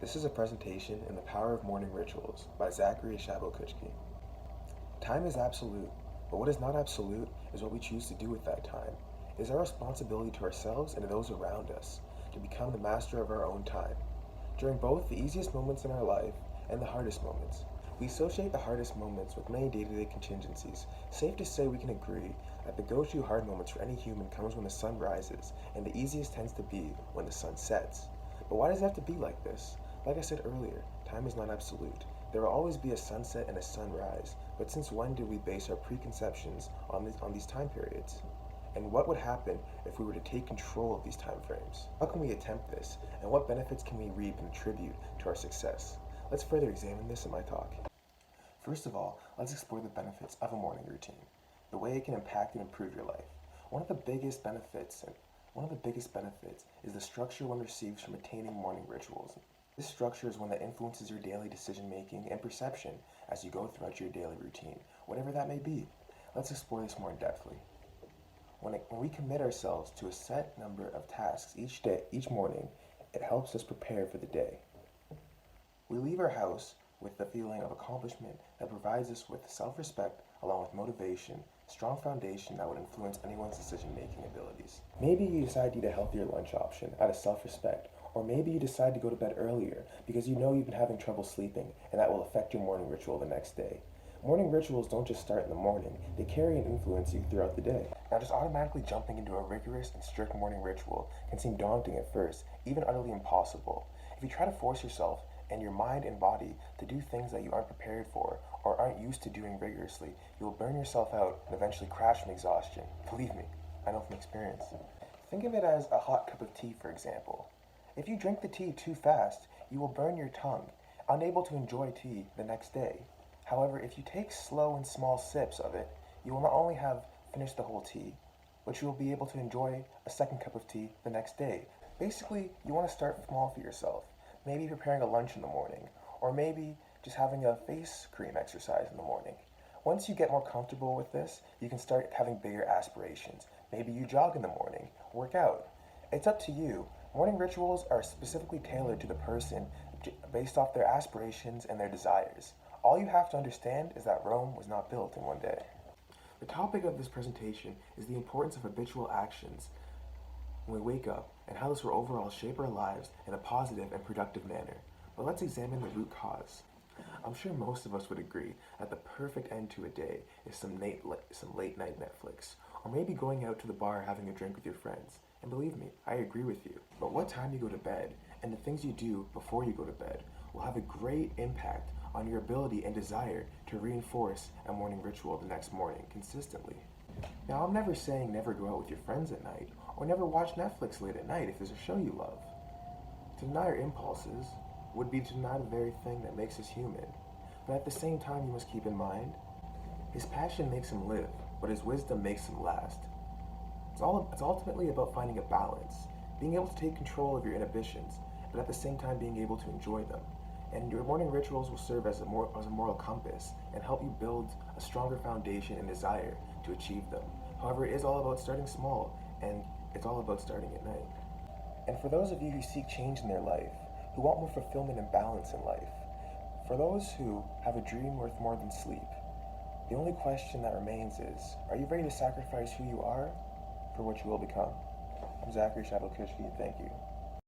This is a presentation in The Power of Morning Rituals by Zachary Shabokuchki. Time is absolute, but what is not absolute is what we choose to do with that time. It is our responsibility to ourselves and to those around us to become the master of our own time. During both the easiest moments in our life and the hardest moments, we associate the hardest moments with many day-to-day contingencies. Safe to say we can agree that the go-to hard moments for any human comes when the sun rises, and the easiest tends to be when the sun sets. But why does it have to be like this? Like I said earlier, time is not absolute. There will always be a sunset and a sunrise, but since when do we base our preconceptions on these time periods? And what would happen if we were to take control of these time frames? How can we attempt this, and what benefits can we reap and attribute to our success? Let's further examine this in my talk. First of all, let's explore the benefits of a morning routine, the way it can impact and improve your life. One of the biggest benefits is the structure one receives from attaining morning rituals. This structure is one that influences your daily decision making and perception as you go throughout your daily routine, whatever that may be. Let's explore this more in depthly. When we commit ourselves to a set number of tasks each morning, it helps us prepare for the day. We leave our house with the feeling of accomplishment that provides us with self-respect along with motivation, strong foundation that would influence anyone's decision-making abilities. Maybe you decide to eat a healthier lunch option out of self-respect, or maybe you decide to go to bed earlier because you know you've been having trouble sleeping and that will affect your morning ritual the next day. Morning rituals don't just start in the morning, they carry and influence you throughout the day. Now, just automatically jumping into a rigorous and strict morning ritual can seem daunting at first, even utterly impossible. If you try to force yourself and your mind and body to do things that you aren't prepared for or aren't used to doing rigorously, you will burn yourself out and eventually crash from exhaustion. Believe me, I know from experience. Think of it as a hot cup of tea, for example. If you drink the tea too fast, you will burn your tongue, unable to enjoy tea the next day. However, if you take slow and small sips of it, you will not only have finished the whole tea, but you will be able to enjoy a second cup of tea the next day. Basically, you want to start small for yourself. Maybe preparing a lunch in the morning, or maybe just having a face cream exercise in the morning. Once you get more comfortable with this, you can start having bigger aspirations. Maybe you jog in the morning, work out. It's up to you. Morning rituals are specifically tailored to the person based off their aspirations and their desires. All you have to understand is that Rome was not built in one day. The topic of this presentation is the importance of habitual actions when we wake up and how this will overall shape our lives in a positive and productive manner. But let's examine the root cause. I'm sure most of us would agree that the perfect end to a day is some late night Netflix, or maybe going out to the bar having a drink with your friends. And believe me, I agree with you. But what time you go to bed and the things you do before you go to bed will have a great impact on your ability and desire to reinforce a morning ritual the next morning consistently. Now, I'm never saying never go out with your friends at night, or never watch Netflix late at night if there's a show you love. To deny our impulses would be to deny the very thing that makes us human. But at the same time, you must keep in mind, his passion makes him live, but his wisdom makes him last. It's ultimately about finding a balance, being able to take control of your inhibitions, but at the same time being able to enjoy them. And your morning rituals will serve as a moral compass and help you build a stronger foundation and desire to achieve them. However, it is all about starting small, and it's all about starting at night. And for those of you who seek change in their life, who want more fulfillment and balance in life, for those who have a dream worth more than sleep, the only question that remains is, are you ready to sacrifice who you are for what you will become? I'm Zachary Shabokuchki, and thank you.